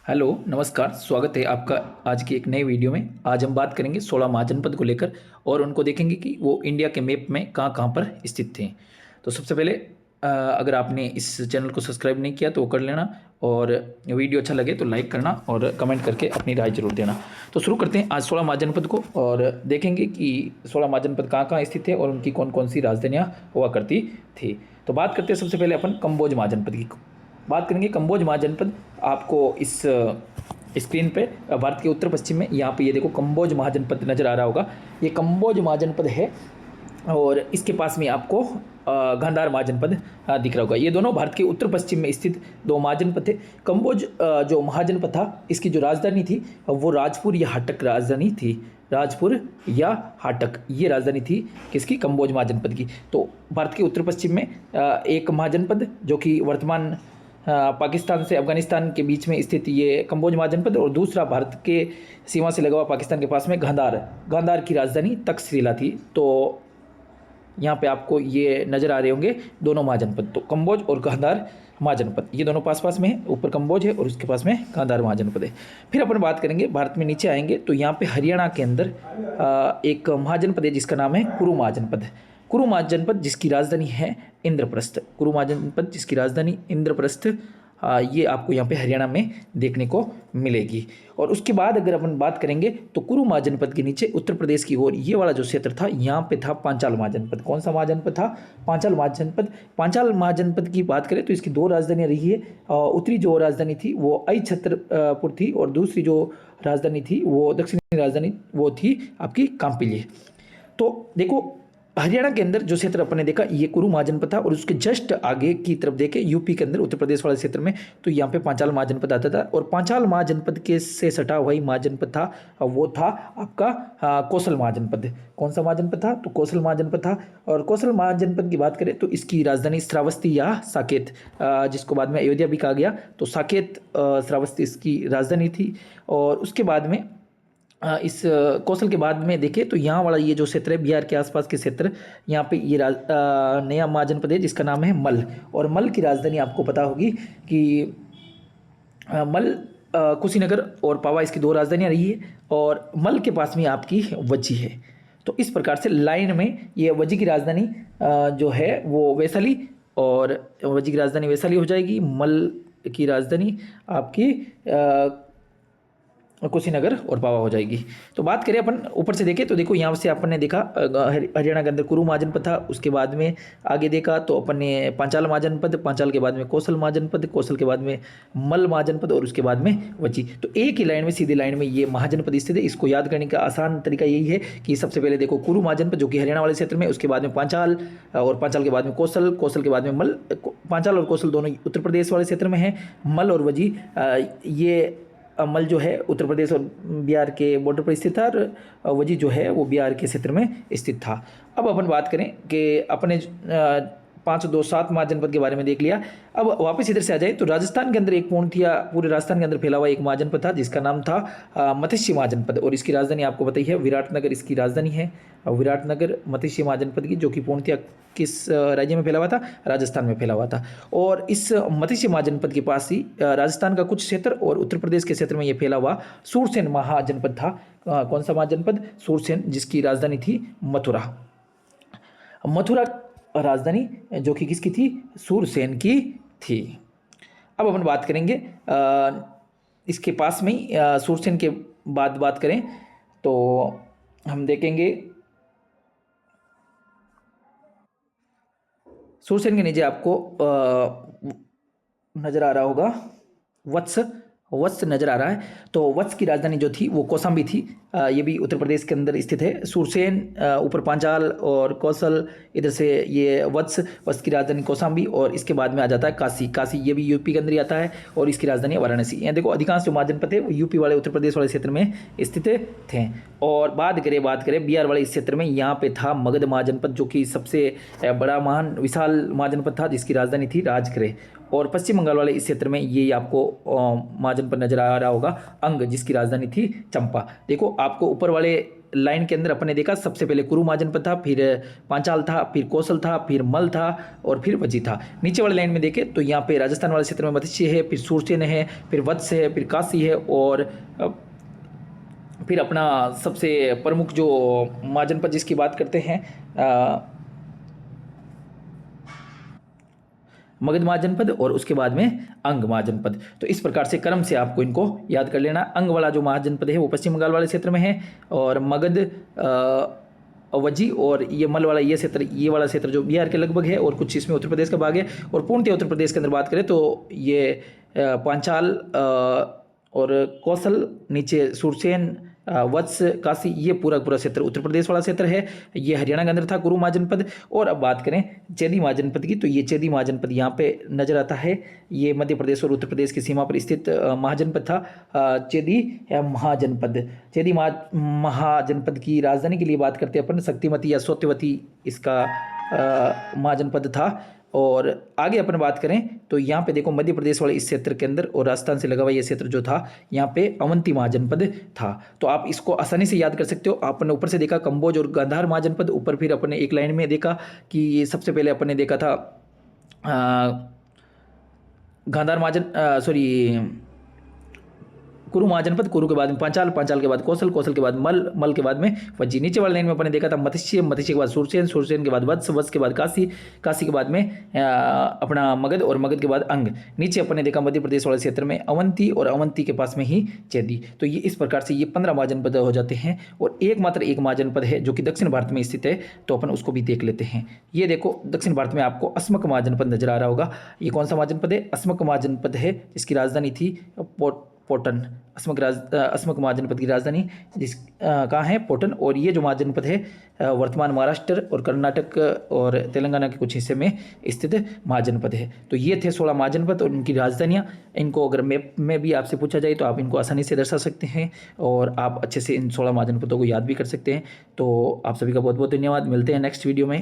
Hello नमस्कार, स्वागत है आपका आज की एक नई वीडियो में। आज हम बात करेंगे 16 महाजनपद को लेकर और उनको देखेंगे कि वो इंडिया के मैप में कहाँ कहाँ पर स्थित थे। तो सबसे पहले अगर आपने इस चैनल को सब्सक्राइब नहीं किया तो वो कर लेना, और वीडियो अच्छा लगे तो लाइक करना और कमेंट करके अपनी राय जरूर देना। तो शुरू करते हैं आज 16 महाजनपद को और देखेंगे कि 16 महाजनपद कहाँ कहाँ स्थित है और उनकी कौन कौन सी राजधानियाँ हुआ करती थी। तो बात करते हैं सबसे पहले अपन कंबोज महाजनपद की बात करेंगे। कंबोज महाजनपद आपको इस स्क्रीन पे भारत के उत्तर पश्चिम में यहाँ पे ये देखो कंबोज महाजनपद नज़र आ रहा होगा। ये कंबोज महाजनपद है और इसके पास में आपको गांधार महाजनपद दिख रहा होगा। ये दोनों भारत के उत्तर पश्चिम में स्थित दो महाजनपद थे। कंबोज जो महाजनपद था इसकी जो राजधानी थी वो राजपुर या हाटक राजधानी थी। राजपुर या हाटक ये राजधानी थी किसकी? कंबोज महाजनपद की। तो भारत के उत्तर पश्चिम में एक महाजनपद जो कि वर्तमान पाकिस्तान से अफगानिस्तान के बीच में स्थित ये कंबोज महाजनपद, और दूसरा भारत के सीमा से लगा हुआ पाकिस्तान के पास में गांधार की राजधानी तक्षशिला थी। तो यहाँ पे आपको ये नज़र आ रहे होंगे दोनों महाजनपद। तो कंबोज और गांधार महाजनपद ये दोनों पास पास में है। ऊपर कंबोज है और उसके पास में गांधार महाजनपद है। फिर अपन बात करेंगे भारत में नीचे आएंगे तो यहाँ पे हरियाणा के अंदर एक महाजनपद है जिसका नाम है कुरु महाजनपद। कुरु महाजनपद जिसकी राजधानी है इंद्रप्रस्थ। कुरु महाजनपद जिसकी राजधानी इंद्रप्रस्थ ये आपको यहाँ पे हरियाणा में देखने को मिलेगी। और उसके बाद अगर अपन बात करेंगे तो कुरु महाजनपद के नीचे उत्तर प्रदेश की ओर ये वाला जो क्षेत्र था यहाँ पे था पांचाल महाजनपद। कौन सा महाजनपद था? पांचाल महाजनपद। पांचाल महाजनपद की बात करें तो इसकी दो राजधानियाँ रही है। उत्तरी जो राजधानी थी वो आई छत्रपुर थी और दूसरी जो राजधानी थी वो दक्षिणी राजधानी वो थी आपकी कांपिल्य। तो देखो हरियाणा के अंदर जो क्षेत्र अपन ने देखा ये कुरु महाजनपद था, और उसके जस्ट आगे की तरफ देखे यूपी के अंदर उत्तर प्रदेश वाले क्षेत्र में तो यहाँ पे पांचाल महाजनपद आता था। और पांचाल महाजनपद के से सटा हुआ ही महाजनपद था वो था आपका कौशल महाजनपद। कौन सा महाजनपद था? तो कौशल महाजनपद था। और कौशल महाजनपद की बात करें तो इसकी राजधानी श्रावस्ती या साकेत, जिसको बाद में अयोध्या भी कहा गया, तो साकेत श्रावस्ती इसकी राजधानी थी। और उसके बाद में इस कौशल के बाद में देखें तो यहाँ वाला ये जो क्षेत्र है बिहार के आसपास के क्षेत्र, यहाँ पे ये नया महाजनपद है जिसका नाम है मल। और मल की राजधानी आपको पता होगी कि मल कुशीनगर और पावा इसकी दो राजधानियाँ रही है। और मल के पास में आपकी वज्जी है। तो इस प्रकार से लाइन में ये वज्जी की राजधानी जो है वो वैशाली, और वज्जी की राजधानी वैशाली हो जाएगी। मल की राजधानी आपकी कुशीनगर और पावा हो जाएगी। तो बात करें अपन ऊपर से देखें तो देखो यहाँ से अपन ने देखा हरियाणा के अंदर कुरु महाजनपद था। उसके बाद में आगे देखा तो अपन ने पांचाल महाजनपद, पांचाल के बाद में कौशल महाजनपद, कौशल के बाद में मल महाजनपद और उसके बाद में वज्जी। तो एक ही लाइन में सीधी लाइन में ये महाजनपद स्थित है। इसको याद करने का आसान तरीका यही है कि सबसे पहले देखो कुरु महाजनपद जो कि हरियाणा वाले क्षेत्र में, उसके बाद में पांचाल, और पांचाल के बाद में कौशल, कौशल के बाद में मल। पांचाल और कौशल दोनों उत्तर प्रदेश वाले क्षेत्र में है। मल और वज्जी ये मल जो है उत्तर प्रदेश और बिहार के बॉर्डर पर स्थित था, और वजी जो है वो बिहार के क्षेत्र में स्थित था। अब अपन बात करें कि अपने 5, 2, 7 महाजनपद के बारे में देख लिया। अब वापस इधर से आ जाए तो राजस्थान के अंदर एक पूरे राजस्थान के अंदर फैला हुआ एक महाजनपद था जिसका नाम था मत्स्य महाजनपद, और इसकी राजधानी आपको पता ही है विराटनगर इसकी राजधानी है। विराटनगर मत्स्य महाजनपद की, जो कि पूर्णतया किस राज्य में फैला हुआ था? राजस्थान में फैला हुआ था। और इस मत्स्य महाजनपद के पास ही राजस्थान का कुछ क्षेत्र और उत्तर प्रदेश के क्षेत्र में ये फैला हुआ सूरसेन महाजनपद था। कौन सा महाजनपद? सूरसेन, जिसकी राजधानी थी मथुरा। मथुरा राजधानी जो कि किसकी थी? सूरसेन की थी। अब अपन बात करेंगे इसके पास में ही सूरसेन के बाद बात करें तो हम देखेंगे सूरसेन के नीचे आपको नज़र आ रहा होगा वत्स नज़र आ रहा है। तो वत्स की राजधानी जो थी वो कौशाम्बी थी। ये भी उत्तर प्रदेश के अंदर स्थित है। सूरसेन ऊपर पांचाल और कौशल, इधर से ये वत्स की राजधानी कौशाम्बी, और इसके बाद में आ जाता है काशी ये भी यूपी के अंदर ही आता है, और इसकी राजधानी वाराणसी। यहाँ देखो अधिकांश जो महाजनपद थे वो यूपी वाले उत्तर प्रदेश वाले क्षेत्र में स्थित थे। और बात करें बिहार वाले इस क्षेत्र में, यहाँ पे था मगध महाजनपद जो कि सबसे बड़ा विशाल महाजनपद था जिसकी राजधानी थी राजगृह। और पश्चिम बंगाल वाले इस क्षेत्र में ये आपको महाजनपद नजर आ रहा होगा अंग, जिसकी राजधानी थी चंपा। देखो आपको ऊपर वाले लाइन के अंदर अपने देखा सबसे पहले कुरु महाजनपद था, फिर पांचाल था, फिर कौशल था, फिर मल था और फिर वजी था। नीचे वाले लाइन में देखें तो यहाँ पे राजस्थान वाले क्षेत्र में मत्स्य है, फिर सूरसेन है, फिर वत्स है, फिर काशी है और फिर अपना सबसे प्रमुख जो महाजनपद जिसकी बात करते हैं मगध महाजनपद और उसके बाद में अंग महाजनपद। तो इस प्रकार से क्रम से आपको इनको याद कर लेना। अंग वाला जो महाजनपद है वो पश्चिम बंगाल वाले क्षेत्र में है और मगध वजी और ये मल वाला ये क्षेत्र, ये वाला क्षेत्र जो बिहार के लगभग है और कुछ इसमें उत्तर प्रदेश का भाग है। और पूर्णतः उत्तर प्रदेश के अंदर बात करें तो ये पांचाल और कौशल, नीचे सूरसेन, वत्स, काशी, ये पूरा क्षेत्र उत्तर प्रदेश वाला क्षेत्र है। ये हरियाणा के अंदर था कुरु महाजनपद। और अब बात करें चेदी महाजनपद की तो ये चेदी महाजनपद यहाँ पे नजर आता है। ये मध्य प्रदेश और उत्तर प्रदेश की सीमा पर स्थित महाजनपद था चेदी महाजनपद। चेदी महाजनपद की राजधानी के लिए बात करते हैं अपन शक्तिमती या सत्यवती इसका महाजनपद था। और आगे अपन बात करें तो यहाँ पे देखो मध्य प्रदेश वाले इस क्षेत्र के अंदर और राजस्थान से लगा हुआ ये क्षेत्र जो था यहाँ पे अवंती महाजनपद था। तो आप इसको आसानी से याद कर सकते हो। आपने ऊपर से देखा कंबोज और गांधार महाजनपद, ऊपर फिर अपने एक लाइन में देखा कि सबसे पहले अपन ने देखा था गांधार कुरु महाजनपद, कुरु के बाद में पांचाल, पांचाल के बाद कौशल, कौशल के बाद मल, मल के बाद में वज्जी। नीचे वाले लाइन में अपने देखा था मत्स्य, मत्स्य के बाद सूरसेन, सूरसेन के बाद वत्स, वत्स के बाद काशी, काशी के बाद में अपना मगध और मगध के बाद अंग। नीचे अपने देखा मध्य प्रदेश वाले क्षेत्र में अवंती और अवंती के पास में ही चेदी। तो ये इस प्रकार से ये 15 महाजनपद हो जाते हैं। और एकमात्र एक महाजनपद है जो कि दक्षिण भारत में स्थित है, तो अपन उसको भी देख लेते हैं। ये देखो दक्षिण भारत में आपको अस्मक महाजनपद नजर आ रहा होगा। ये कौन सा महाजनपद है? अस्मक महाजनपद है, जिसकी राजधानी थी पोटन। अस्मक महाजनपद की राजधानी कहाँ है? पोटन। और ये जो महाजनपद है वर्तमान महाराष्ट्र और कर्नाटक और तेलंगाना के कुछ हिस्से में स्थित महाजनपद है। तो ये थे 16 महाजनपद और इनकी राजधानियाँ। इनको अगर मैप में भी आपसे पूछा जाए तो आप इनको आसानी से दर्शा सकते हैं और आप अच्छे से इन 16 महाजनपदों को याद भी कर सकते हैं। तो आप सभी का बहुत बहुत धन्यवाद। मिलते हैं नेक्स्ट वीडियो में।